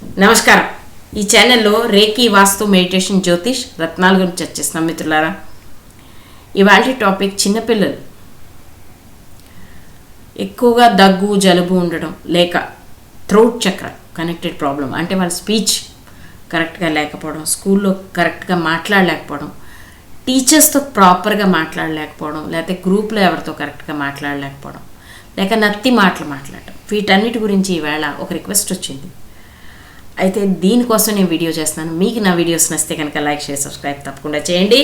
నమస్కారం. ఈ ఛానల్లో రేకీ, వాస్తు, మెడిటేషన్, జ్యోతిష్, రత్నాల గురించి చర్చిస్తున్నాం మిత్రులారా. ఇవాళ టాపిక్ చిన్నపిల్లలు ఎక్కువగా దగ్గు, జలుబు ఉండడం, లేక థ్రోట్ చక్ర కనెక్టెడ్ ప్రాబ్లం, అంటే వాళ్ళ స్పీచ్ కరెక్ట్గా లేకపోవడం, స్కూల్లో కరెక్ట్గా మాట్లాడలేకపోవడం, టీచర్స్తో ప్రాపర్గా మాట్లాడలేకపోవడం, లేకపోతే గ్రూప్లో ఎవరితో కరెక్ట్గా మాట్లాడలేకపోవడం, లేక నత్తి మాటలు మాట్లాడటం, వీటన్నిటి గురించి ఈవేళ ఒక రిక్వెస్ట్ వచ్చింది. అయితే దీనికోసం నేను వీడియో చేస్తున్నాను. మీకు నా వీడియోస్ నచ్చితే కనుక లైక్, షేర్, సబ్స్క్రైబ్ తప్పకుండా చేయండి.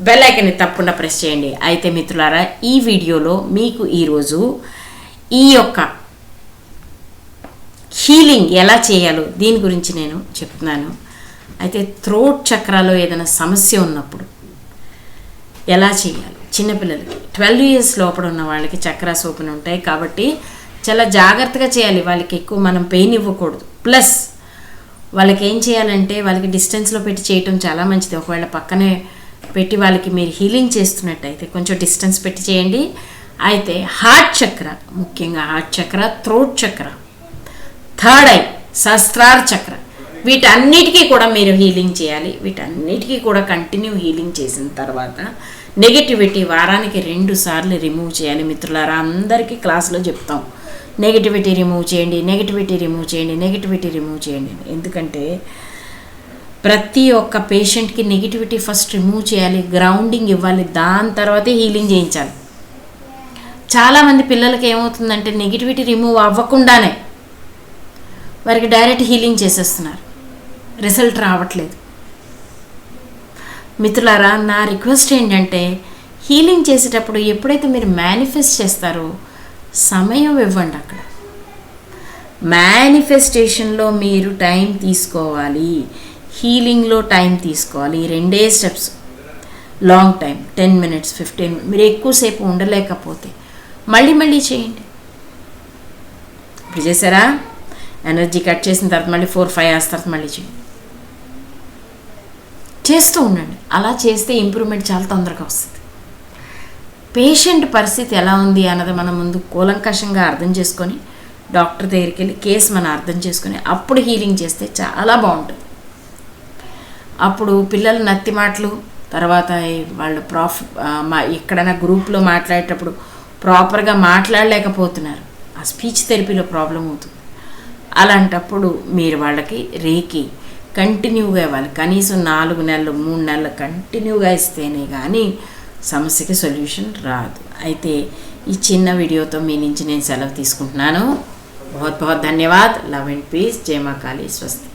బెల్ ఐకాన్ని తప్పకుండా ప్రెస్ చేయండి. అయితే మిత్రులారా, ఈ వీడియోలో మీకు ఈరోజు ఈ యొక్క హీలింగ్ ఎలా చేయాలో దీని గురించి నేను చెప్తున్నాను. అయితే థ్రోట్ చక్రాలో ఏదైనా సమస్య ఉన్నప్పుడు ఎలా చేయాలి, చిన్నపిల్లలకి 12 years లోపల ఉన్న వాళ్ళకి చక్రాస్ ఓపెన్ ఉంటాయి కాబట్టి చాలా జాగ్రత్తగా చేయాలి. వాళ్ళకి ఎక్కువ మనం పెయిన్ ఇవ్వకూడదు. ప్లస్ వాళ్ళకి ఏం చేయాలంటే వాళ్ళకి డిస్టెన్స్లో పెట్టి చేయటం చాలా మంచిది. ఒకవేళ పక్కనే పెట్టి వాళ్ళకి మీరు హీలింగ్ చేస్తున్నట్టయితే కొంచెం డిస్టెన్స్ పెట్టి చేయండి. అయితే హార్ట్ చక్ర, ముఖ్యంగా హార్ట్ చక్ర, థ్రోట్ చక్ర, థర్డ్ ఐ, సహస్రార చక్ర, వీటన్నిటికీ కూడా మీరు హీలింగ్ చేయాలి. వీటన్నిటికీ కూడా కంటిన్యూ హీలింగ్ చేసిన తర్వాత నెగిటివిటీ వారానికి 2 సార్లు రిమూవ్ చేయాలి. మిత్రులారా, అందరికీ క్లాస్లో చెప్తాం, నెగిటివిటీ రిమూవ్ చేయండి, నెగిటివిటీ రిమూవ్ చేయండి, నెగిటివిటీ రిమూవ్ చేయండి. ఎందుకంటే ప్రతి ఒక్క పేషెంట్కి నెగిటివిటీ ఫస్ట్ రిమూవ్ చేయాలి, గ్రౌండింగ్ ఇవ్వాలి, దాని తర్వాతే హీలింగ్ చేయించాలి. చాలామంది పిల్లలకి ఏమవుతుందంటే నెగిటివిటీ రిమూవ్ అవ్వకుండానే వారికి డైరెక్ట్ హీలింగ్ చేసేస్తున్నారు, రిజల్ట్ రావట్లేదు. మిత్రులారా, నా రిక్వెస్ట్ ఏంటంటే హీలింగ్ చేసేటప్పుడు ఎప్పుడైతే మీరు మేనిఫెస్ట్ చేస్తారో సమయం ఇవ్వండి. అక్కడ మేనిఫెస్టేషన్లో మీరు టైం తీసుకోవాలి, హీలింగ్లో టైం తీసుకోవాలి. 2 steps, long time, 10 minutes, 15 minutes. మీరు ఎక్కువసేపు ఉండలేకపోతే మళ్ళీ చేయండి. ఇప్పుడు చేశారా, ఎనర్జీ కట్ చేసిన తర్వాత మళ్ళీ 4-5 hours తర్వాత మళ్ళీ చేయండి. చేస్తూ ఉండండి. అలా చేస్తే ఇంప్రూవ్మెంట్ చాలా తొందరగా వస్తుంది. పేషెంట్ పరిస్థితి ఎలా ఉంది అన్నది మనం ముందు కూలంకషంగా అర్థం చేసుకొని డాక్టర్ దగ్గరికి వెళ్ళి కేసు మనం అర్థం చేసుకొని అప్పుడు హీలింగ్ చేస్తే చాలా బాగుంటుంది. అప్పుడు పిల్లలు నత్తి మాటలు, తర్వాత వాళ్ళు ఎక్కడైనా గ్రూప్లో మాట్లాడేటప్పుడు ప్రాపర్గా మాట్లాడలేకపోతున్నారు, ఆ స్పీచ్ థెరపీలో ప్రాబ్లం అవుతుంది. అలాంటప్పుడు మీరు వాళ్ళకి రేకి కంటిన్యూగా ఇవ్వాలి. కనీసం 4 నెలలు 3 నెలలు కంటిన్యూగా ఇస్తేనే కానీ సమస్యకి సొల్యూషన్ రాదు. అయితే ఈ చిన్న వీడియోతో మీ నుంచి నేను సెలవు తీసుకుంటున్నాను. बहुत बहुत धन्यवाद. Love and peace. जय मां काली. स्वस्ति.